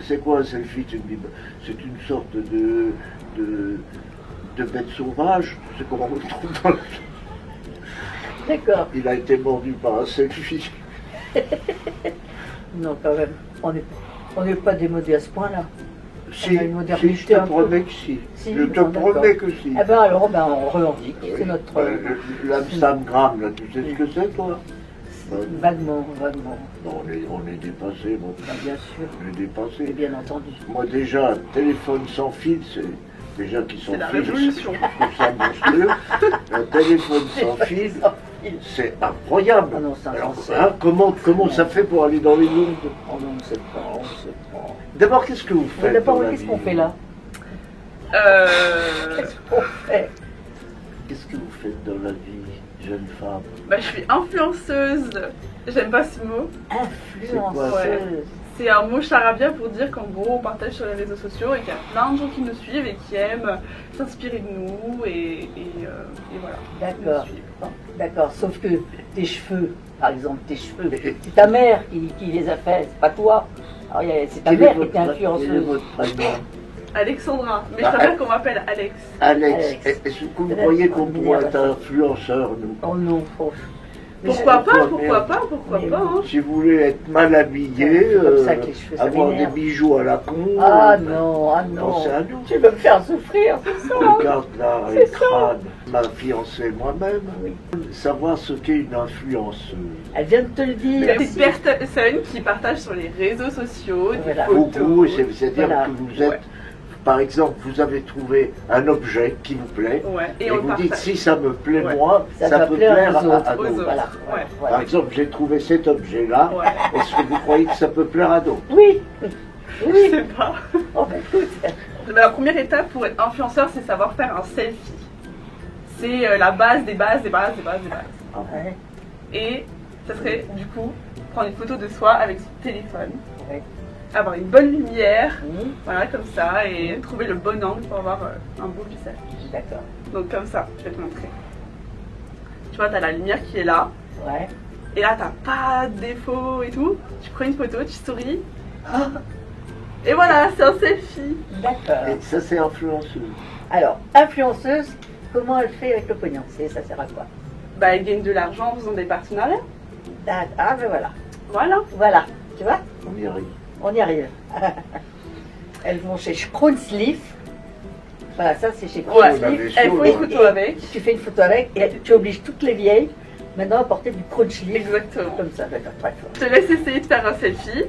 C'est quoi un selfie? C'est une sorte de bête sauvage. C'est comment on le trouve dans le... D'accord. Il a été mordu par un selfie. Non, quand même. On n'est pas démodé à ce point-là. Si, On a une modernité je te un peu. promets que si. Si, Je te bon, promets d'accord. que si. Eh ben alors, on revendique. Oui. C'est notre... L'Amsterdam, là, tu sais ce que c'est, toi? Vaguement, vaguement. Non, on est dépassé, mon Ben, bien sûr, on est dépassé. et bien entendu. Moi, déjà, un téléphone sans fil, c'est déjà qui sans C'est la fil. révolution. Je trouve ça monstrueux. Un téléphone sans fil, c'est incroyable. Ah non, c'est Alors, insensé. hein, comment ça fait pour aller dans les mondes? Oh non, on ne sait pas, on ne sait pas. D'abord, qu'est-ce que vous faites? D'abord, dans la qu'est-ce vie? qu'on fait là? Qu'est-ce qu'on fait? Qu'est-ce que vous faites dans la vie, jeune femme? Bah, je suis influenceuse. J'aime pas ce mot. Influenceuse. C'est un mot charabia pour dire qu'en gros on partage sur les réseaux sociaux et qu'il y a plein de gens qui nous suivent et qui aiment s'inspirer de nous et voilà. D'accord. Bon, d'accord, sauf que tes cheveux, par exemple, tes cheveux, c'est ta mère qui les a faits, c'est pas toi. Alors, c'est ta mère qui était Quel est influenceuse. votre prénom? Alexandra, mais je Ah, préfère qu'on m'appelle Alex. Alex. Est-ce que vous croyez qu'on pourrait être influenceur, nous? Oh non, oh. Mais Pourquoi pas, pourquoi pourquoi Mais pas, hein. Si vous voulez être mal habillé, C'est comme ça que les cheveux, ça avoir des m'énerve. bijoux à la con... Ah non, ah non, non. c'est à nous. Tu veux me faire souffrir, c'est ça? Regarde là, C'est les ça. crânes. Ma fiancée moi-même, Oui. savoir ce qu'est une influenceuse. Elle vient de te le dire. Des personnes qui partagent sur les réseaux sociaux, des Voilà. photos. Beaucoup, c'est-à-dire Voilà. que vous êtes... Ouais. Par exemple, vous avez trouvé un objet qui vous plaît, Ouais, et on vous le dites partage. si ça me plaît Ouais. moi, Ça ça va peut plaire plaire aux autres. à Aux d'autres. autres. Voilà. Ouais. Voilà. Par exemple, j'ai trouvé cet objet-là, Ouais. est-ce que vous croyez que ça peut plaire à d'autres? Oui. Je Oui. sais pas. Oh ben écoute. La première étape pour être influenceur, c'est savoir faire un selfie. C'est la base des bases, des bases, des bases, des bases. Ah bon? Ouais. Et ça serait du coup prendre une photo de soi avec son téléphone, Ouais. avoir une bonne lumière, Mmh. voilà comme ça, et trouver le bon angle pour avoir un beau visage. D'accord. Donc comme ça, je vais te montrer. Tu vois, t'as la lumière qui est là, Ouais. et là t'as pas de défaut et tout. Tu prends une photo, tu souris, Ah, et voilà, c'est un selfie. d'accord. Et ça, c'est influenceuse. Alors, influenceuse, comment elle fait avec le pognon? Ça sert à quoi? Bah, elle gagne de l'argent en faisant des partenariats. Ah ben voilà. Voilà. Voilà. Tu vois? On y arrive. On y arrive. Elles vont chez Scroonsleaf. Voilà, ça c'est chez Ouais. Scroonsleaf. Elle faut une photo avec. Tu fais une photo avec et tu obliges toutes les vieilles maintenant à porter du Scroonsleaf. Exactement. Comme ça, d'accord, très fort. Je te laisse essayer de faire un selfie.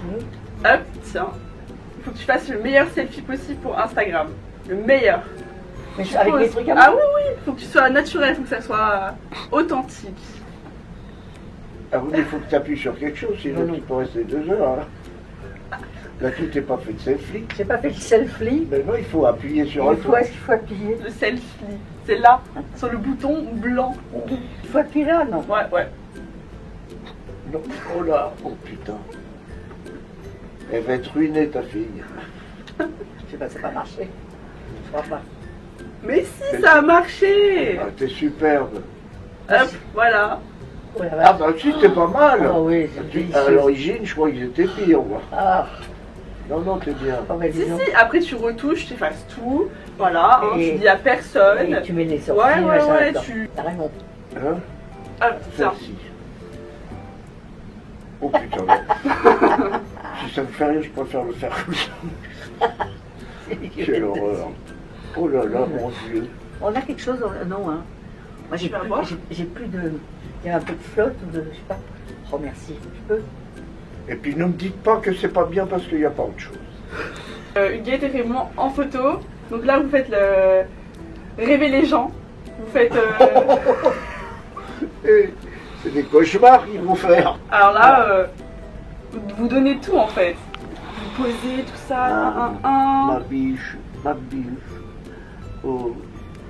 Mmh. Hop, tiens. Il faut que tu fasses le meilleur selfie possible pour Instagram. Le meilleur. Mais Tu avec poses. les trucs à Ah moi. oui, oui. Il faut que tu sois naturel, il faut que ça soit authentique. Ah oui, mais il faut que tu appuies sur quelque chose, sinon Non. tu peux rester 2 heures. Hein. Là, tu t'es pas fait de selfie. J'ai pas fait le selfie. Mais non, il faut appuyer sur un Il faut appuyer. Le selfie. C'est là, sur le bouton blanc. Il faut appuyer là, non? Ouais, ouais. Non. Oh là, oh putain. Elle va être ruinée, ta fille. Je sais pas, ça va marcher. Je crois pas. Mais si, ça a marché. Ah, t'es superbe. Hop, voilà. Oh la Ah vache. bah si, t'es pas mal. Oh oui, c'est À délicieux. l'origine, je crois qu'ils étaient pires, moi. Ah, Non, non, t'es bien. oh, ben, dis Si, donc. si, après tu retouches, tu effaces tout. Voilà, hein, Et- tu dis à personne. Et tu mets les sorties, Ouais, ouais, machin, ouais, dedans. tu. T'as raison. Hein? Hop, tiens. Merci. Oh putain. Si ça me fait rire, je préfère le faire comme ça. Quelle horreur. Oh là là, mon Dieu. On a quelque chose, non, hein. Moi, Tu vas voir. j'ai plus de. Il y a un peu de flotte ou de. Je sais pas. Oh, merci. Je peux. Et puis ne me dites pas que c'est pas bien parce qu'il n'y a pas autre chose. Huguet était vraiment en photo. Donc là, vous faites le. Rêver les gens. Vous faites. Et c'est des cauchemars qu'ils vont faire. Alors là, vous donnez tout en fait. Vous posez tout ça, Ma biche, ma biche. Oh.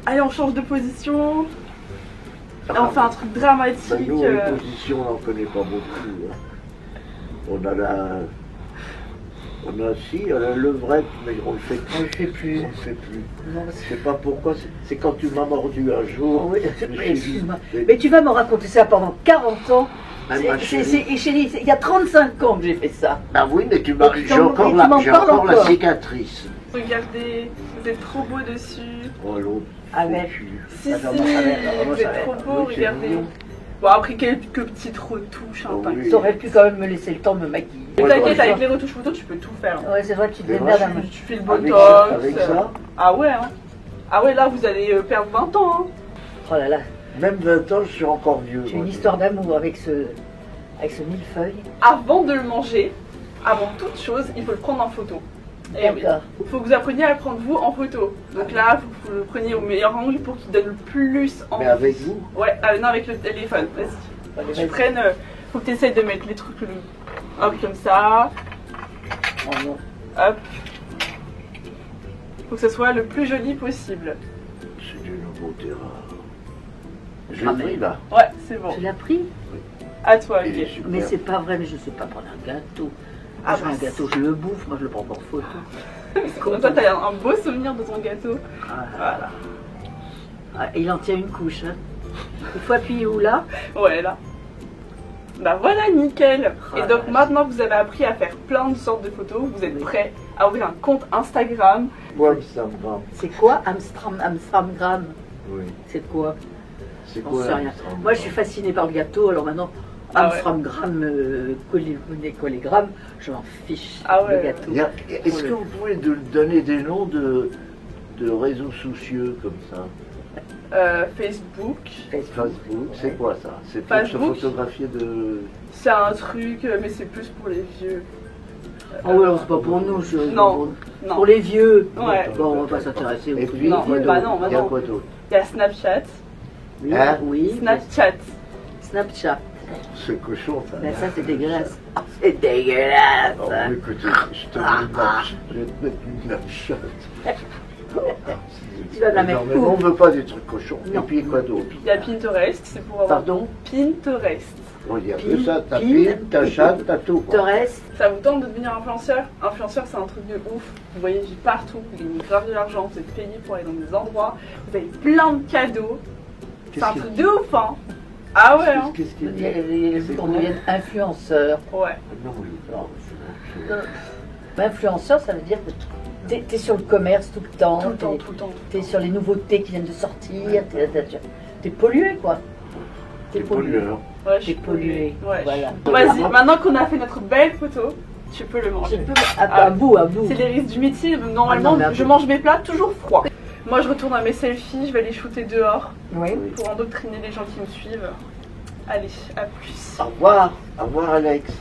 Allez, on change de position. Là, on fait un truc Ben dramatique. nous, les positions, on n'en connaît pas beaucoup. Hein. On a la... On a si, on a le vrai, mais on le fait On le fait plus. On le fait plus. Non, Je sais pas pourquoi, c'est quand tu m'as mordu un jour. oui, je me suis dit, excuse-moi. Mais tu vas me raconter ça pendant 40 ans. Ah, ma chérie. Et chérie, il y a 35 ans que j'ai fait ça. Ah oui, mais tu m'as, Et tu j'ai m'en- encore, et tu la, m'en j'ai parles encore la encore. cicatrice. Regardez, vous êtes trop beau dessus. Oh l'autre. Avec. Si, Ah, si, non, moi, ça va, non, moi, vous ça êtes va. trop beau, Oui, c'est regardez. mignon. Bon, après quelques petites retouches, hein, Oh, t'inquiète. oui. Tu aurais pu quand même me laisser le temps de me maquiller. Mais Ouais, t'inquiète, ouais, avec les retouches photos, tu peux tout faire. Ouais, c'est vrai que tu te C'est démerdes vrai, à me. Tu fais le Avec botox. ça, avec ça, Ah ouais, hein. Ah ouais, là, vous allez perdre 20 ans, hein. Oh là là, même 20 ans, je suis encore vieux. j'ai une moi. histoire d'amour avec ce millefeuille. Avant de le manger, avant toute chose, il faut le prendre en photo. Et oui. D'accord. Il faut que vous appreniez à le prendre vous en photo. Donc là, il faut que vous le preniez au meilleur angle pour qu'il donne le plus envie. Mais avec vous? Ouais, non, avec le téléphone, vas-y. Allez, Tu vas-y. prennes, faut que tu essayes de mettre les trucs, hop, comme ça, Oh non. hop. Faut que ce soit le plus joli possible. C'est d'une beauté rare. Je Ah, l'ai mais- pris là. Ouais, c'est bon. Tu l'as pris? À toi, Il est ok. super. Mais c'est pas vrai, mais je sais pas prendre un gâteau. Ah, Je veux un bah, gâteau, je le bouffe, moi je le prends pas en photo. Comme ça, t'as un beau souvenir de ton gâteau. Ah, Voilà. ah, il en tient une couche. Hein. Il faut appuyer où là? Ouais, là. Bah voilà, nickel. Ah, Et donc vache. maintenant que vous avez appris à faire plein de sortes de photos, vous êtes prêts à ouvrir un compte Instagram. Moi, ça me va. C'est quoi Amstramgram? Oui. C'est quoi? C'est J'en quoi sais rien. Moi je suis fascinée par le gâteau, alors maintenant Ah ouais. Amstramgram, collégramme, je m'en fiche. Ah ouais. Le gâteau. Est-ce que vous pouvez donner des noms de réseaux sociaux comme ça? Facebook, Facebook, c'est quoi ça? C'est pour se Facebook. photographier de... c'est un truc, mais c'est plus pour les vieux. Ah ouais, c'est pas pour nous. Non. Pour Non. les vieux. Ouais. Bon, on va pas s'intéresser aux Et trucs. puis, Non, quoi bah d'autre? non, bah Il y a non. quoi d'autre? Il y a Snapchat. Oui, Hein? oui. Snapchat. Snapchat. C'est cochon ça. Ben ça c'est dégueulasse. Ah, c'est dégueulasse. Oh, mais écoutez, je te vais te mettre une Snapchat. Tu vas me la mettre Non, mais où? on veut pas des trucs cochons. Non. Et puis quoi d'autre? Il y a Pinterest, c'est pour avoir. Pardon? Pinterest. On dit un Pin, peu ça, ta pin, pile, ta chatte, ta tout. quoi. Torres. Ça vous tente de devenir influenceur? Influenceur, c'est un truc de ouf. Vous voyagez partout, vous gagnez grave de l'argent, vous êtes payé pour aller dans des endroits, vous avez plein de cadeaux. C'est un Qu'est-ce truc de ouf, hein? Ah ouais, hein? Qu'est-ce qu'il Il y a- dit? il veut qu'on devienne influenceur. Ouais. Non, oui, non, c'est- Influenceur, ça veut dire que t'es sur le commerce tout le temps. Tout le temps, t'es- tout le temps. T'es sur les nouveautés qui viennent de sortir. T'es pollué quoi. c'est pollueur. Ouais, je T'es suis pollué. Ouais. Voilà. Vas-y, maintenant qu'on a fait notre belle photo, tu peux le Je manger. peux à bout, à bout. C'est les risques du métier. Normalement, Ah non, mais je mange mes plats toujours froids. Moi, je retourne à mes selfies, je vais les shooter dehors Oui. pour endoctriner les gens qui me suivent. Allez, à plus. Au revoir. Au revoir, Alex.